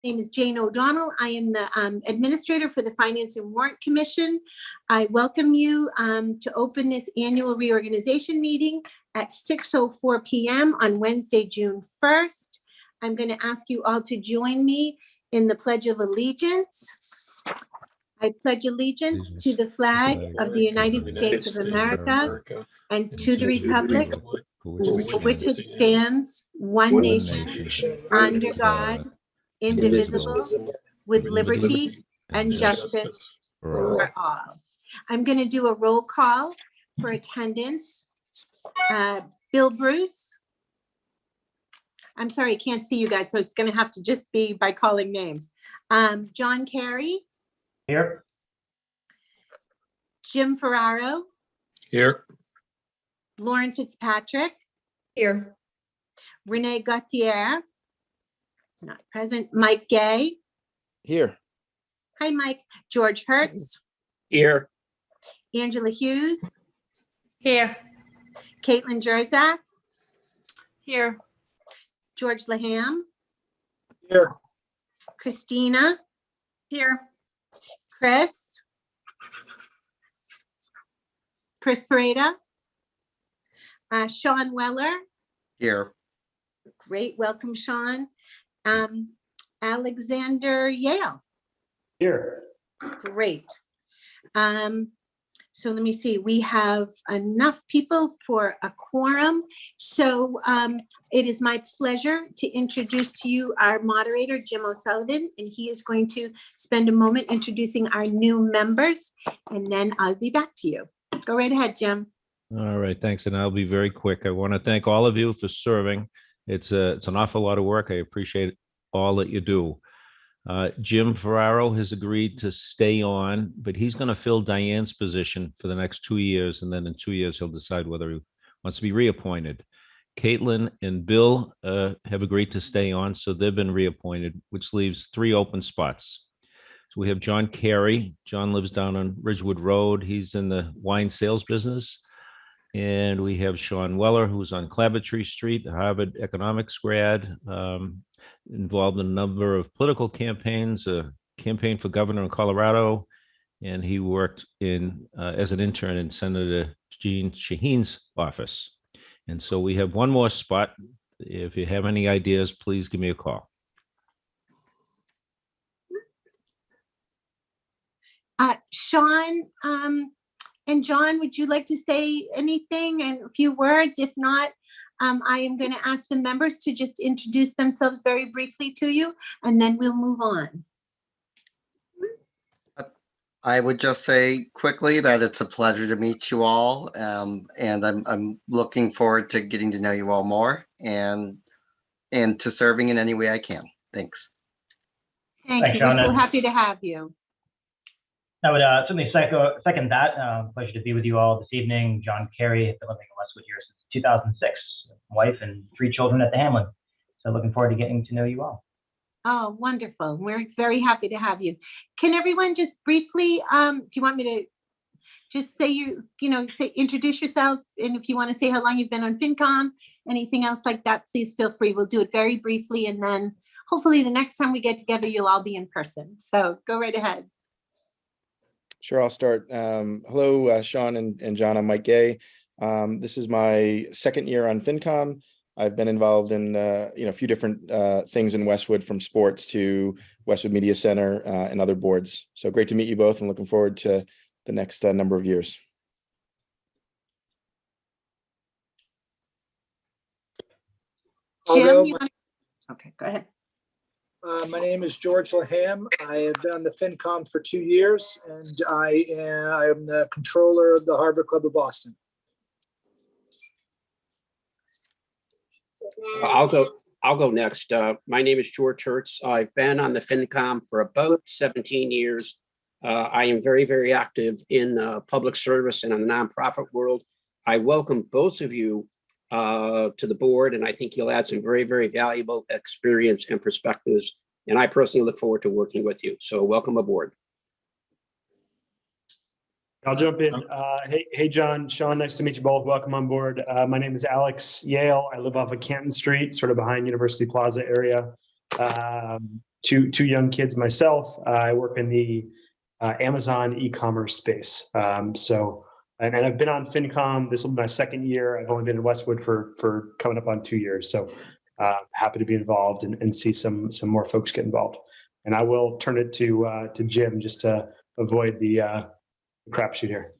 name is Jane O'Donnell. I am the administrator for the Finance and Warrant Commission. I welcome you to open this annual reorganization meeting at 6:04 p.m. on Wednesday, June 1st. I'm going to ask you all to join me in the Pledge of Allegiance. I pledge allegiance to the flag of the United States of America and to the republic for which it stands, one nation, under God, indivisible, with liberty and justice for all. I'm going to do a roll call for attendance. Bill Bruce. I'm sorry, I can't see you guys, so it's going to have to just be by calling names. John Carey. Here. Jim Ferraro. Here. Lauren Fitzpatrick. Here. Renee Gauthier. Not present. Mike Gay. Here. Hi, Mike. George Hertz. Here. Angela Hughes. Here. Caitlin Jerzac. Here. George Laham. Here. Christina. Here. Chris. Chris Pareda. Sean Weller. Here. Great. Welcome, Sean. Alexander Yale. Here. Great. So let me see, we have enough people for a quorum. So it is my pleasure to introduce to you our moderator, Jim O'Sullivan, and he is going to spend a moment introducing our new members, and then I'll be back to you. Go right ahead, Jim. All right, thanks. And I'll be very quick. I want to thank all of you for serving. It's an awful lot of work. I appreciate all that you do. Jim Ferraro has agreed to stay on, but he's going to fill Diane's position for the next 2 years. And then in 2 years, he'll decide whether he wants to be reappointed. Caitlin and Bill have agreed to stay on, so they've been reappointed, which leaves 3 open spots. So we have John Carey. John lives down on Ridgewood Road. He's in the wine sales business. And we have Sean Weller, who's on Clabbertree Street, a Harvard economics grad, involved in a number of political campaigns, a campaign for governor in Colorado, and he worked as an intern in Senator Jeanne Shaheen's office. And so we have one more spot. If you have any ideas, please give me a call. Sean and John, would you like to say anything and a few words? If not, I am going to ask the members to just introduce themselves very briefly to you, and then we'll move on. I would just say quickly that it's a pleasure to meet you all, and I'm looking forward to getting to know you all more and to serving in any way I can. Thanks. Thank you. We're so happy to have you. I would certainly second that. Pleasure to be with you all this evening. John Carey, I've been living in Westwood here since 2006. Wife and 3 children at the Hamlin. So looking forward to getting to know you all. Oh, wonderful. We're very happy to have you. Can everyone just briefly, do you want me to just say introduce yourself? And if you want to say how long you've been on FinCom, anything else like that, please feel free. We'll do it very briefly. And then hopefully the next time we get together, you'll all be in person. So go right ahead. Sure, I'll start. Hello, Sean and John. I'm Mike Gay. This is my 2nd year on FinCom. I've been involved in a few different things in Westwood, from sports to Westwood Media Center and other boards. So great to meet you both, and looking forward to the next number of years. Jim, okay, go ahead. My name is George Laham. I have been on the FinCom for 2 years, and I am the controller of the Harvard Club of Boston. I'll go next. My name is George Hertz. I've been on the FinCom for about 17 years. I am very, very active in public service and in the nonprofit world. I welcome both of you to the board, and I think you'll add some very, very valuable experience and perspectives. And I personally look forward to working with you. So welcome aboard. I'll jump in. Hey, John, Sean, nice to meet you both. Welcome on board. My name is Alex Yale. I live off of Canton Street, sort of behind University Plaza area. two young kids myself. I work in the Amazon e-commerce space. And I've been on FinCom. This will be my second year. I've only been in Westwood for coming up on 2 years. So happy to be involved and see some more folks get involved. And I will turn it to Jim just to avoid the crapshoot here.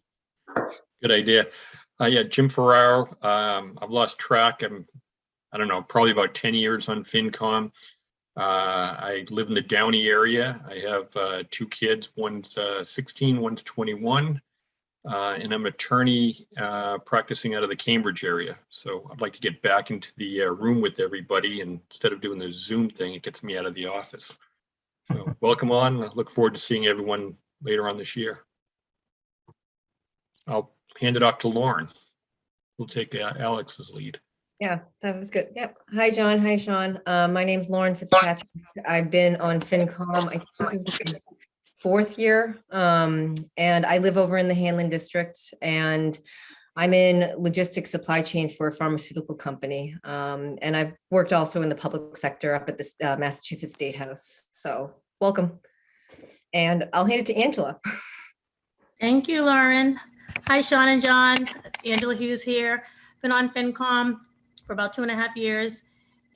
Good idea. Yeah, Jim Ferraro. I've lost track. I don't know, probably about 10 years on FinCom. I live in the Downey area. I have 2 kids. One's 16, one's 21. And I'm an attorney practicing out of the Cambridge area. So I'd like to get back into the room with everybody. And instead of doing the Zoom thing, it gets me out of the office. So welcome on. I look forward to seeing everyone later on this year. I'll hand it off to Lauren. We'll take Alex's lead. Yeah, that was good. Yep. Hi, John. Hi, Sean. My name's Lauren Fitzpatrick. I've been on FinCom. I think this is my 4th year. And I live over in the Hanlon district, and I'm in logistics supply chain for a pharmaceutical company. And I've worked also in the public sector up at the Massachusetts State House. So welcome. And I'll hand it to Angela. Thank you, Lauren. Hi, Sean and John. It's Angela Hughes here. Been on FinCom for about 2.5 years.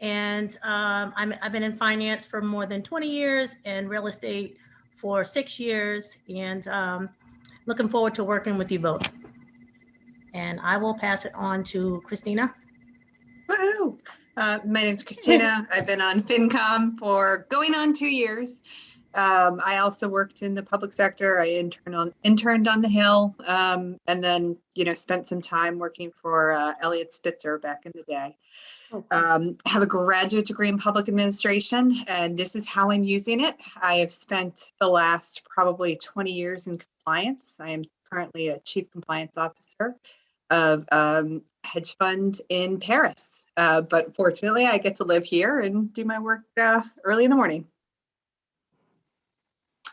And I've been in finance for more than 20 years and real estate for 6 years. And looking forward to working with you both. And I will pass it on to Christina. Woohoo! My name is Christina. I've been on FinCom for going on 2 years. I also worked in the public sector. I interned on the Hill, and then, spent some time working for Elliott Spitzer back in the day. Have a graduate degree in public administration, and this is how I'm using it. I have spent the last probably 20 years in compliance. I am currently a chief compliance officer of hedge fund in Paris. But fortunately, I get to live here and do my work early in the morning.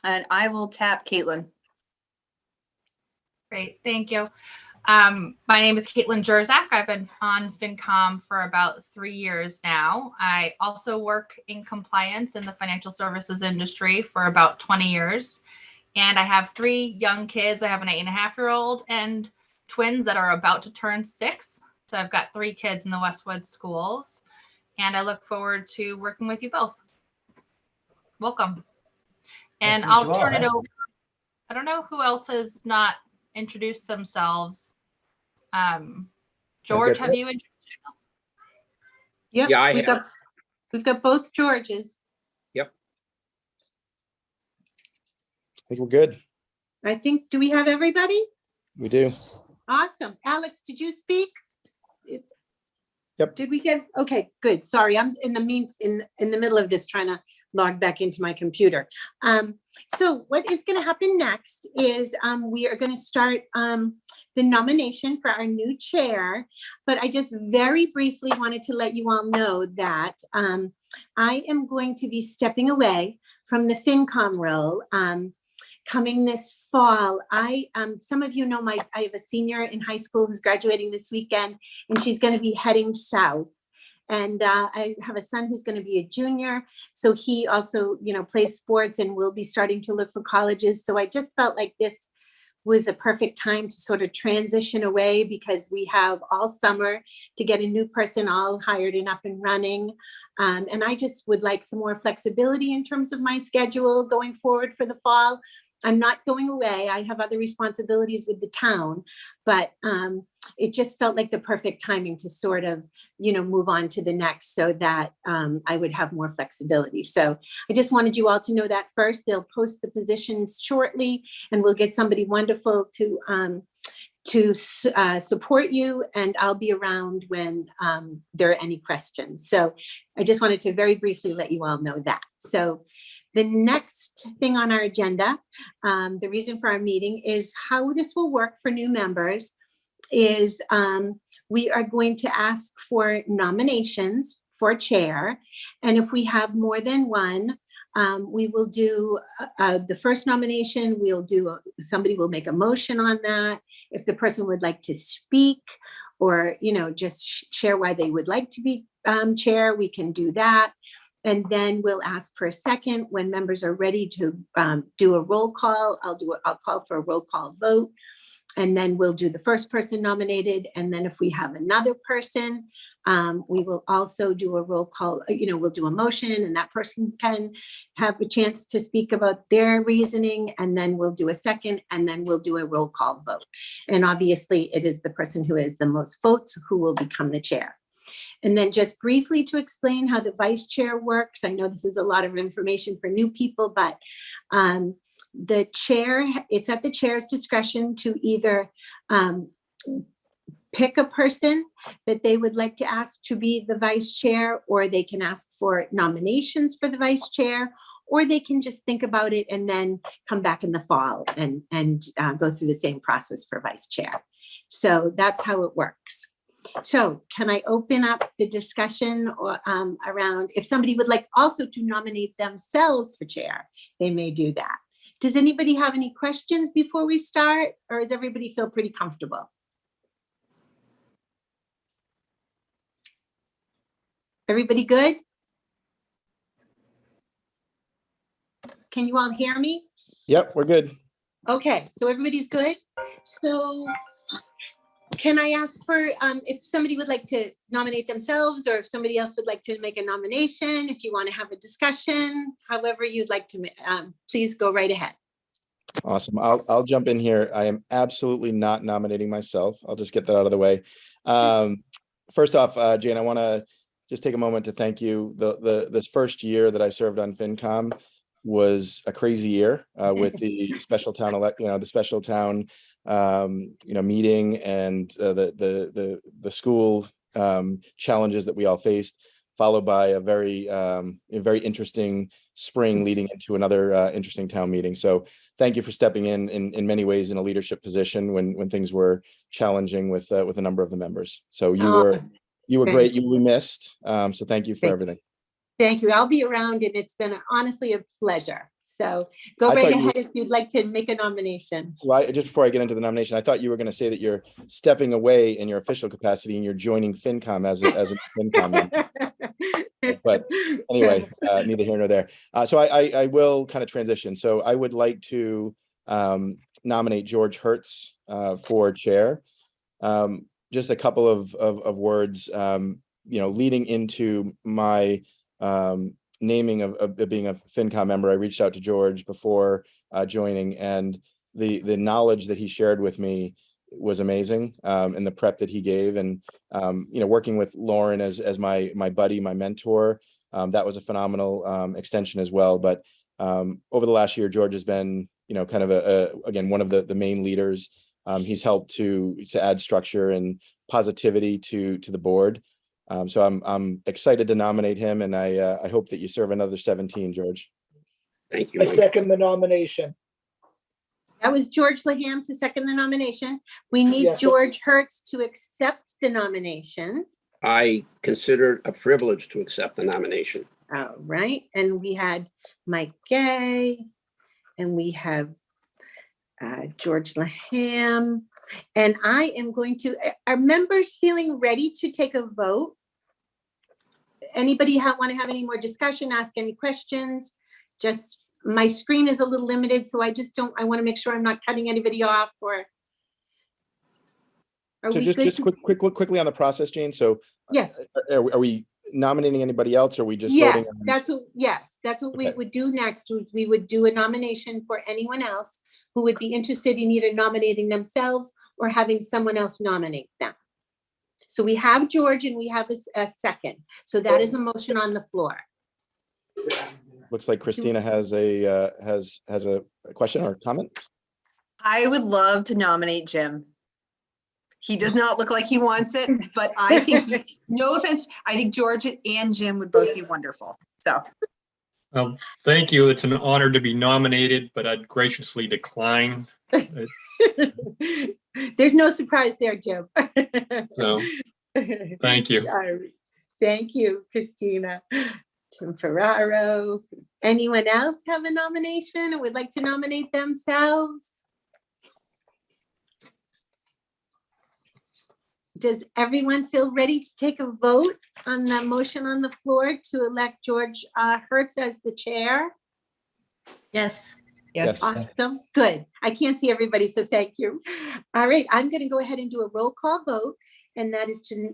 And I will tap Caitlin. Great, thank you. My name is Caitlin Jerzac. I've been on FinCom for about 3 years now. I also work in compliance in the financial services industry for about 20 years. And I have 3 young kids. I have an 8.5-year-old and twins that are about to turn 6. So I've got 3 kids in the Westwood schools. And I look forward to working with you both. Welcome. And I'll turn it over. I don't know who else has not introduced themselves. George, have you introduced yourself? Yep, Yeah, we've got both Georges. Yep. I think we're good. Do we have everybody? We do. Awesome. Alex, did you speak? Yep. Did we get, okay, good. Sorry, I'm in the middle of this trying to log back into my computer. So what is going to happen next is we are going to start the nomination for our new chair, but I just very briefly wanted to let you all know that I am going to be stepping away from the FinCom role coming this fall. Some of you know I have a senior in high school who's graduating this weekend, and she's going to be heading south. And I have a son who's going to be a junior. So he also, plays sports and will be starting to look for colleges. So I just felt like this was a perfect time to sort of transition away, because we have all summer to get a new person all hired and up and running. And I just would like some more flexibility in terms of my schedule going forward for the fall. I'm not going away. I have other responsibilities with the town, but it just felt like the perfect timing to sort of, move on to the next, so that I would have more flexibility. So I just wanted you all to know that first. They'll post the positions shortly, and we'll get somebody wonderful to support you, and I'll be around when there are any questions. So I just wanted to very briefly let you all know that. So the next thing on our agenda, the reason for our meeting, is how this will work for new members is we are going to ask for nominations for chair. And if we have more than one, we will do the first nomination. Somebody will make a motion on that. If the person would like to speak or, just share why they would like to be chair, we can do that. And then we'll ask for a second. When members are ready to do a roll call, I'll call for a roll call vote. And then we'll do the first person nominated. And then if we have another person, we will also do a roll call, we'll do a motion and that person can have a chance to speak about their reasoning. And then we'll do a second and then we'll do a roll call vote. And obviously it is the person who has the most votes who will become the chair. And then just briefly to explain how the vice chair works. I know this is a lot of information for new people, but the chair, it's at the chair's discretion to either pick a person that they would like to ask to be the vice chair, or they can ask for nominations for the vice chair, or they can just think about it and then come back in the fall and go through the same process for vice chair. So that's how it works. So can I open up the discussion or around, if somebody would like also to nominate themselves for chair, they may do that. Does anybody have any questions before we start, or does everybody feel pretty comfortable? Everybody good? Can you all hear me? Yep, we're good. Okay, so everybody's good. So can I ask for, if somebody would like to nominate themselves, or if somebody else would like to make a nomination, if you want to have a discussion, however you'd like to, please go right ahead. Awesome. I'll jump in here. I am absolutely not nominating myself. I'll just get that out of the way. First off, Jane, I want to just take a moment to thank you. This first year that I served on FinCom was a crazy year with the special town the special town meeting and the school challenges that we all faced, followed by a very interesting spring leading into another interesting town meeting. So thank you for stepping in many ways in a leadership position when things were challenging with a number of the members. So you were great. You will be missed. So thank you for everything. Thank you. I'll be around, and it's been honestly a pleasure. So go right ahead if you'd like to make a nomination. Well, just before I get into the nomination, I thought you were going to say that you're stepping away in your official capacity and you're joining FinCom as a FinCom member. But anyway, neither here nor there. So I will kind of transition. So I would like to nominate George Hertz for chair. Just a couple of words, leading into my naming of being a FinCom member. I reached out to George before joining, and the knowledge that he shared with me was amazing, and the prep that he gave, and working with Lauren as my buddy, my mentor, that was a phenomenal extension as well. But over the last year, George has been kind of again one of the main leaders. He's helped to add structure and positivity to the board. So I'm excited to nominate him, and I hope that you serve another 17, George. Thank you. I second the nomination. That was George Laham to second the nomination. We need Yes. George Hertz to accept the nomination. I consider it a privilege to accept the nomination. All right, and we had Mike Gay, and we have George Laham, and I am going to, are members feeling ready to take a vote? Anybody want to have any more discussion, ask any questions? Just, my screen is a little limited, so I want to make sure I'm not cutting anybody off, or. Are So we just good? quickly on the process, Jane. So Yes. Are we nominating anybody else, or are we just Yes, voting on- that's what we Okay. would do next. We would do a nomination for anyone else who would be interested in either nominating themselves or having someone else nominate them. So we have George and we have a second. So that is a motion on the floor. Looks like Christina has a question or comment. I would love to nominate Jim. He does not look like he wants it, but I think, no offense, I think George and Jim would both be wonderful. So. Thank you. It's an honor to be nominated, but I'd graciously decline. There's no surprise there, Jim. So, thank you. Thank you, Christina. Tim Ferraro. Anyone else have a nomination or would like to nominate themselves? Does everyone feel ready to take a vote on the motion on the floor to elect George Hertz as the chair? Yes. Yes. Awesome, good. I can't see everybody, so thank you. All right, I'm going to go ahead and do a roll call vote. And that is to,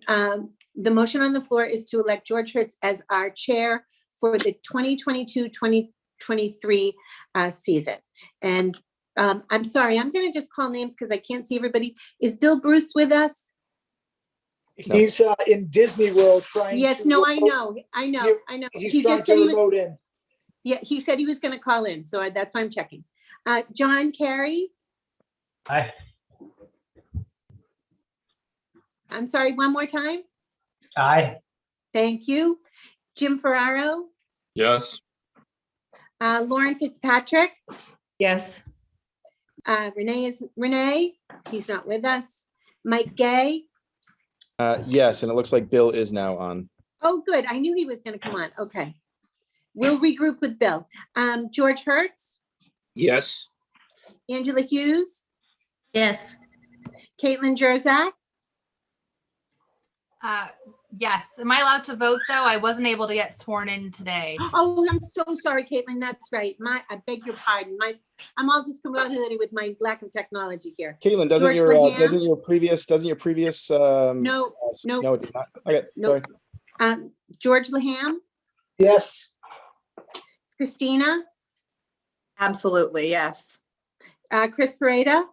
the motion on the floor is to elect George Hertz as our chair for the 2022-2023 season. And I'm sorry, I'm going to just call names because I can't see everybody. Is Bill Bruce with us? He's in Disney World trying. Yes, to no, I remote- know. He's He trying just to said he was, remote in. yeah, he said he was going to call in, so that's why I'm checking. John Kerry, Aye. I'm sorry, one more time. Aye. Thank you. Jim Ferraro, Yes. Lauren Fitzpatrick, Yes. Renee, he's not with us. Mike Gay. Yes, and it looks like Bill is now on. Oh, good. I knew he was going to come on. Okay. We'll regroup with Bill. George Hertz, Yes. Angela Hughes, Yes. Caitlin Jerzac. Yes. Am I allowed to vote though? I wasn't able to get sworn in today. Oh, I'm so sorry, Caitlin. That's right. I beg your pardon. I'm all discombobulated with my lack of technology here. Caitlin, doesn't George Laham? doesn't your previous No, no, no. it did not. Okay, Nope. sorry. George Laham, Yes. Christina, Absolutely, yes. Chris Pareda.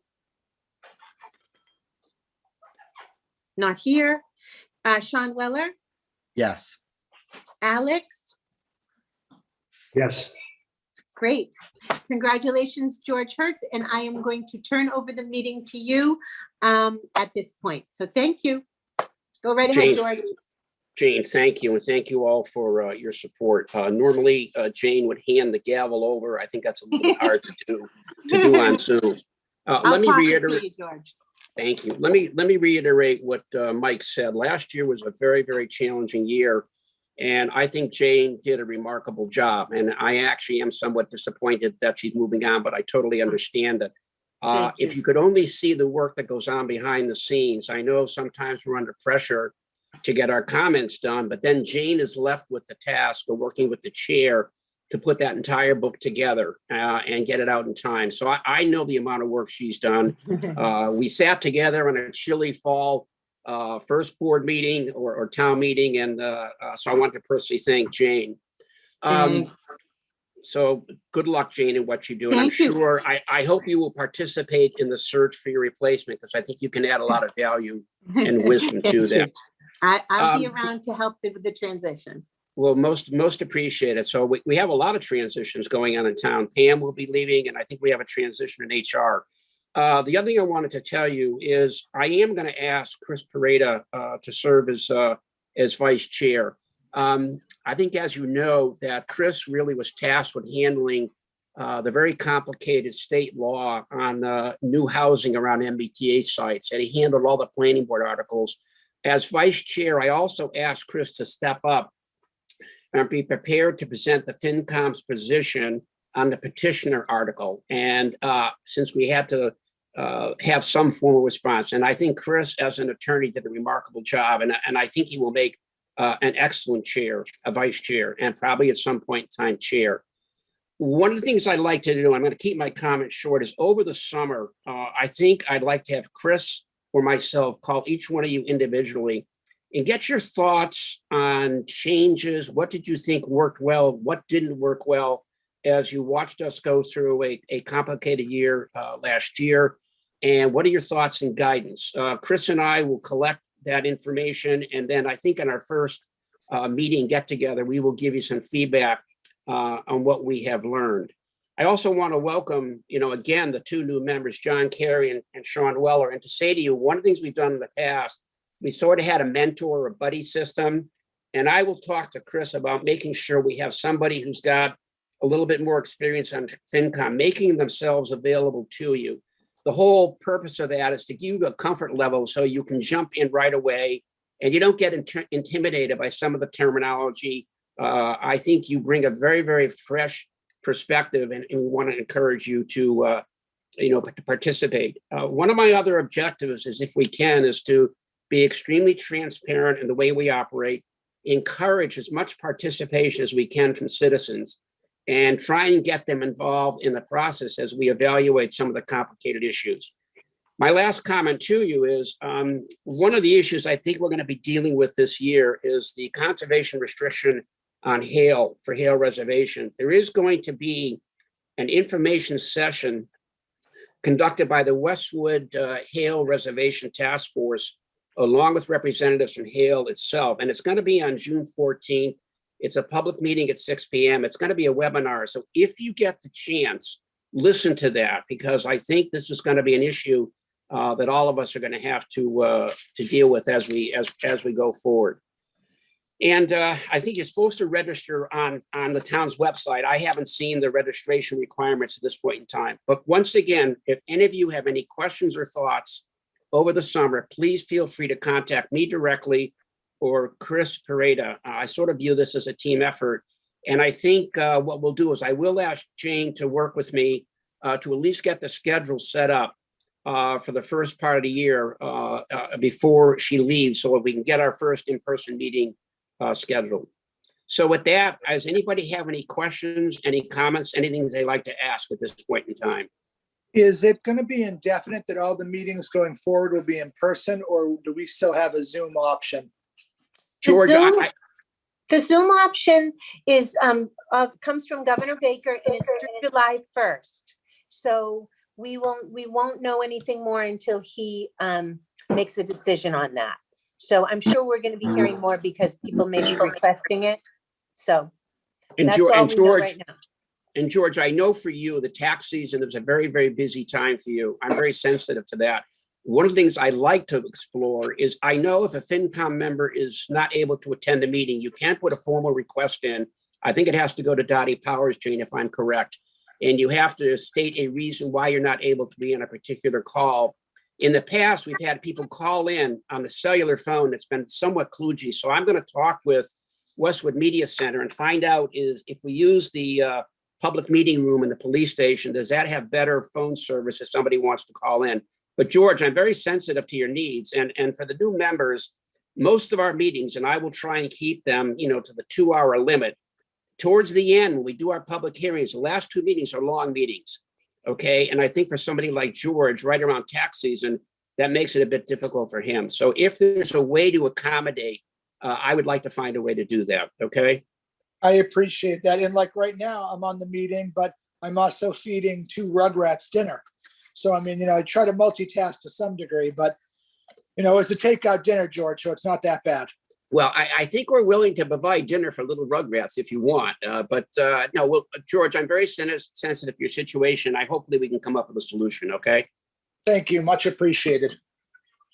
Not here. Sean Weller, Yes. Alex. Yes. Great. Congratulations, George Hertz. And I am going to turn over the meeting to you at this point. So thank you. Go right ahead, James. George. Jane, thank you, and thank you all for your support. Normally, Jane would hand the gavel over. I think that's a little bit hard to do on Zoom. I'll Let me toss it to reiterate. you, George. Thank you. Let me reiterate what Mike said. Last year was a very, very challenging year, and I think Jane did a remarkable job. And I actually am somewhat disappointed that she's moving on, but I totally understand it. Thank you. If you could only see the work that goes on behind the scenes, I know sometimes we're under pressure to get our comments done, but then Jane is left with the task of working with the chair to put that entire book together and get it out in time. So I know the amount of work she's done. We sat together on a chilly fall first board meeting or town meeting, and so I want to personally thank Jane. So good luck, Jane, in what you do. And I'm Thank you. sure, I hope you will participate in the search for your replacement, because I think you can add a lot of value and wisdom Thank to you. that. I'll be around to help with the transition. Well, most appreciated. So we have a lot of transitions going on in town. Pam will be leaving, and I think we have a transition in HR. The other thing I wanted to tell you is I am going to ask Chris Pareda to serve as vice chair. I think, as you know, that Chris really was tasked with handling the very complicated state law on new housing around MBTA sites, and he handled all the planning board articles. As vice chair, I also asked Chris to step up and be prepared to present the FinCom's position on the petitioner article. And since we had to have some formal response, and I think Chris, as an attorney, did a remarkable job, and I think he will make an excellent chair, a vice chair, and probably at some point in time chair. One of the things I'd like to do, I'm going to keep my comments short, is over the summer, I think I'd like to have Chris or myself call each one of you individually and get your thoughts on changes. What did you think worked well? What didn't work well as you watched us go through a complicated year last year? And what are your thoughts and guidance? Chris and I will collect that information. And then I think in our first meeting get together, we will give you some feedback on what we have learned. I also want to welcome, again, the two new members, John Kerry and Sean Weller, and to say to you, one of the things we've done in the past, we sort of had a mentor or buddy system. And I will talk to Chris about making sure we have somebody who's got a little bit more experience on FinCom, making themselves available to you. The whole purpose of that is to give you a comfort level so you can jump in right away and you don't get intimidated by some of the terminology. I think you bring a very, very fresh perspective, and we want to encourage you to participate. One of my other objectives is, if we can, is to be extremely transparent in the way we operate, encourage as much participation as we can from citizens, and try and get them involved in the process as we evaluate some of the complicated issues. My last comment to you is one of the issues I think we're going to be dealing with this year is the conservation restriction on Hale for Hale Reservation. There is going to be an information session conducted by the Westwood Hale Reservation Task Force, along with representatives from Hale itself. And it's going to be on June 14th. It's a public meeting at 6 p.m. It's going to be a webinar. So if you get the chance, listen to that, because I think this is going to be an issue that all of us are going to have to deal with as we go forward. And I think you're supposed to register on the town's website. I haven't seen the registration requirements at this point in time. But once again, if any of you have any questions or thoughts over the summer, please feel free to contact me directly or Chris Pareda. I sort of view this as a team effort. And I think what we'll do is I will ask Jane to work with me to at least get the schedule set up for the first part of the year before she leaves, so we can get our first in-person meeting scheduled. So with that, does anybody have any questions, any comments, anything they'd like to ask at this point in time? Is it going to be indefinite that all the meetings going forward will be in person, or do we still have a Zoom option? George, The Zoom option is comes from Governor Baker, and it's through July 1st. So we won't know anything more until he makes a decision on that. So I'm sure we're going to be hearing more because people may be requesting it. So that's all we know right now. And George, I know for you, the tax season is a very, very busy time for you. I'm very sensitive to that. One of the things I like to explore is, I know if a FinCom member is not able to attend a meeting, you can't put a formal request in. I think it has to go to Dottie Powers, Jane, if I'm correct. And you have to state a reason why you're not able to be on a particular call. In the past, we've had people call in on the cellular phone that's been somewhat kludgy. So I'm going to talk with Westwood Media Center and find out if we use the public meeting room in the police station, does that have better phone service if somebody wants to call in? But George, I'm very sensitive to your needs. And for the new members, most of our meetings, and I will try and keep them, to the 2-hour limit. Towards the end, when we do our public hearings, the last 2 meetings are long meetings. Okay. And I think for somebody like George, right around tax season, that makes it a bit difficult for him. So if there's a way to accommodate, I would like to find a way to do that. Okay. I appreciate that. And like right now, I'm on the meeting, but I'm also feeding 2 Rugrats dinner. So, I mean, I try to multitask to some degree, but, it's a takeout dinner, George, so it's not that bad. Well, I think we're willing to provide dinner for little Rugrats if you want. But no, well, George, I'm very sensitive to your situation. Hopefully we can come up with a solution, okay? Thank you. Much appreciated.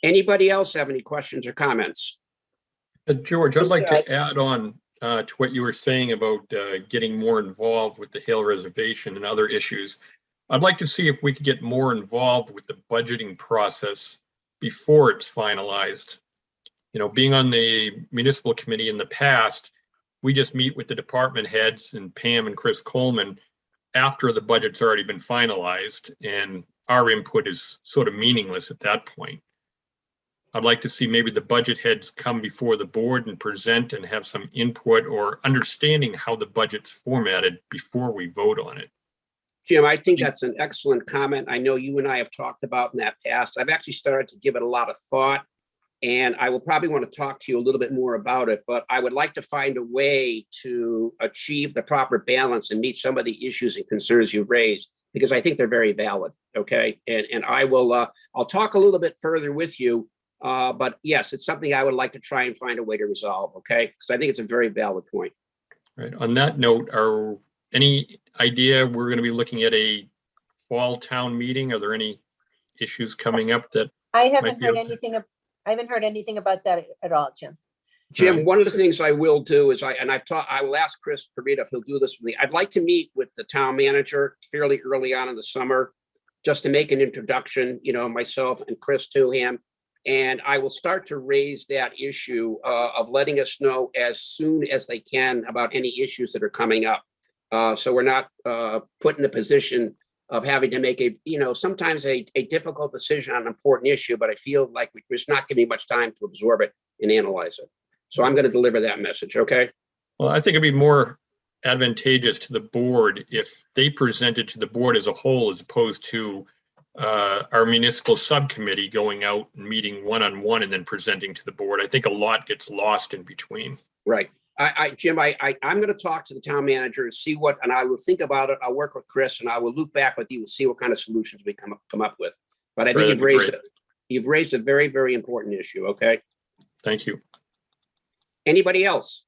Anybody else have any questions or comments? George, I'd like to add on to what you were saying about getting more involved with the Hale Reservation and other issues. I'd like to see if we could get more involved with the budgeting process before it's finalized. Being on the municipal committee in the past, we just meet with the department heads and Pam and Chris Coleman after the budget's already been finalized, and our input is sort of meaningless at that point. I'd like to see maybe the budget heads come before the board and present and have some input or understanding how the budget's formatted before we vote on it. Jim, I think that's an excellent comment. I know you and I have talked about in that past. I've actually started to give it a lot of thought, and I will probably want to talk to you a little bit more about it, but I would like to find a way to achieve the proper balance and meet some of the issues and concerns you've raised, because I think they're very valid. Okay. And I will, I'll talk a little bit further with you. But yes, it's something I would like to try and find a way to resolve. Okay. Because I think it's a very valid point. Right. On that note, any idea we're going to be looking at a fall town meeting? Are there any issues coming up that I haven't heard anything about that at all, Jim. Jim, one of the things I will do is I will ask Chris Pareda if he'll do this with me. I'd like to meet with the town manager fairly early on in the summer, just to make an introduction, myself and Chris to him. And I will start to raise that issue of letting us know as soon as they can about any issues that are coming up. So we're not put in a position of having to make sometimes a difficult decision on an important issue, but I feel like we're just not giving much time to absorb it and analyze it. So I'm going to deliver that message, okay? Well, I think it'd be more advantageous to the board if they presented to the board as a whole, as opposed to our municipal subcommittee going out and meeting one-on-one and then presenting to the board. I think a lot gets lost in between. Right. Jim, I'm going to talk to the town manager and see and I will think about it. I'll work with Chris and I will loop back with you and see what kind of solutions we come up with. But I think you've raised a very, very important issue. Okay. Thank you. Anybody else?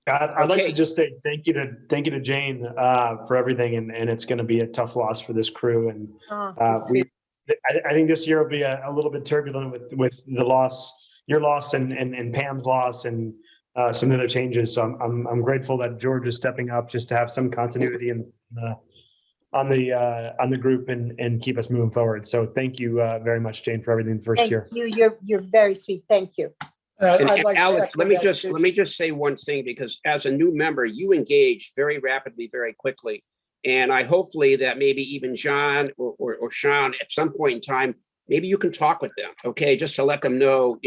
I'd like to just say thank you to Jane for everything, and it's going to be a tough loss for this crew. And I think this year will be a little bit turbulent with the loss, your loss, and Pam's loss, and some other changes. So I'm grateful that George is stepping up just to have some continuity on the group and keep us moving forward. So thank you very much, Jane, for everything the first year. Thank you. You're very sweet. Thank you. And I'd like to Alex, echo let me that just too. say one thing, because as a new member, you engage very rapidly, very quickly. And I hopefully that maybe even John or Sean at some point in time, maybe you can talk with them, okay, just to let them know,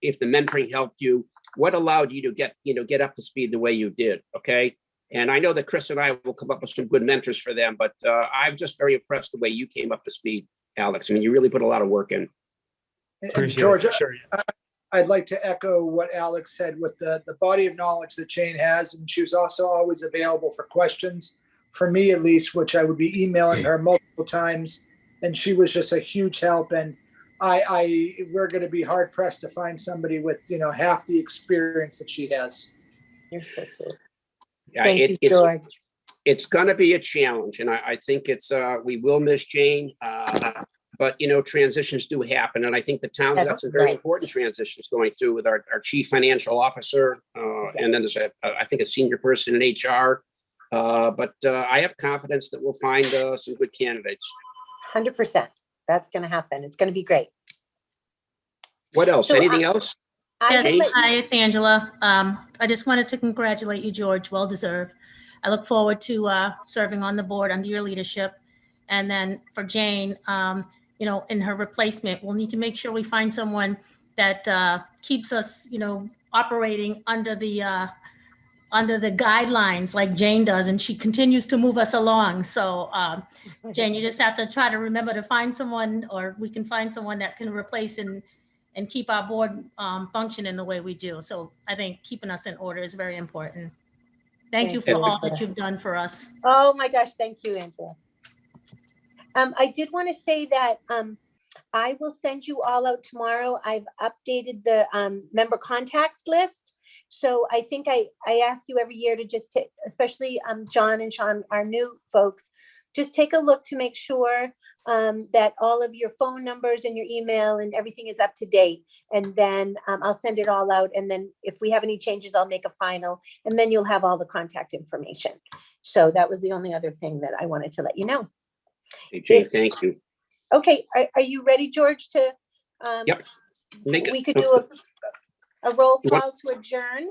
if the mentoring helped you, what allowed you to get up to speed the way you did, okay? And I know that Chris and I will come up with some good mentors for them, but I'm just very impressed the way you came up to speed, Alex. I mean, you really put a lot of work in. And George, I'd like to echo what Alex said with the body of knowledge that Jane has. And she was also always available for questions, for me at least, which I would be emailing her multiple times. And she was just a huge help. And we're going to be hard pressed to find somebody with, half the experience that she has. You're so sweet. Thank you, George. It's going to be a challenge. And I think we will miss Jane. But, transitions do happen. And I think the town's got some very important transitions going through with our chief financial officer. And then there's I think a senior person in HR. But I have confidence that we'll find some good candidates. 100%. That's going to happen. It's going to be great. What else? Anything else? Yes, hi, it's Angela. I just wanted to congratulate you, George. Well deserved. I look forward to serving on the board under your leadership. And then for Jane, in her replacement, we'll need to make sure we find someone that keeps us, operating under the guidelines like Jane does, and she continues to move us along. So Jane, you just have to try to remember to find someone, or we can find someone that can replace and keep our board functioning the way we do. So I think keeping us in order is very important. Thank you for all that you've done for us. Oh my gosh, thank you, Angela. I did want to say that I will send you all out tomorrow. I've updated the member contact list. So I think I ask you every year to just take, especially John and Sean, our new folks, just take a look to make sure that all of your phone numbers and your email and everything is up to date. And then I'll send it all out. And then if we have any changes, I'll make a final, and then you'll have all the contact information. So that was the only other thing that I wanted to let you know. Hey, Jane, thank you. Okay, are you ready, George, to? Yep. We could do a roll call to adjourn.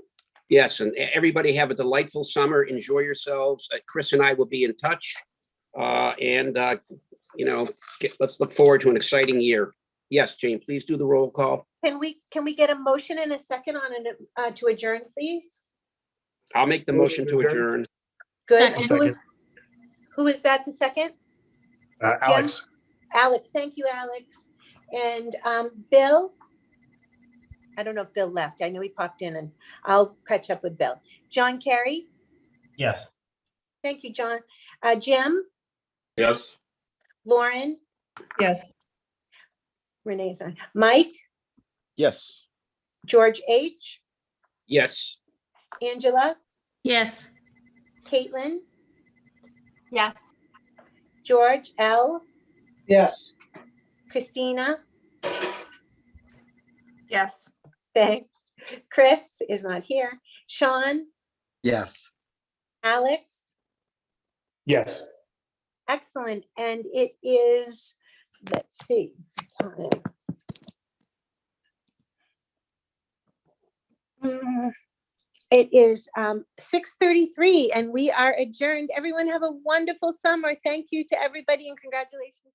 Yes, and everybody have a delightful summer. Enjoy yourselves. Chris and I will be in touch. Let's look forward to an exciting year. Yes, Jane, please do the roll call. Can we get a motion in a second on it to adjourn, please? I'll make the motion to adjourn. Good. And who is that, the second? Alex. Alex, thank you, Alex. And Bill? I don't know if Bill left. I know he popped in, and I'll catch up with Bill. John Kerry? Yes. Thank you, John. Jim? Yes. Lauren? Yes. Renee's on. Mike? Yes. George H? Yes. Angela? Yes. Caitlin? Yes. George L? Yes. Christina? Yes. Thanks. Chris is not here. Sean? Yes. Alex? Yes. Excellent. And it is, let's see, time. It is 6:33 and we are adjourned. Everyone have a wonderful summer. Thank you to everybody and congratulations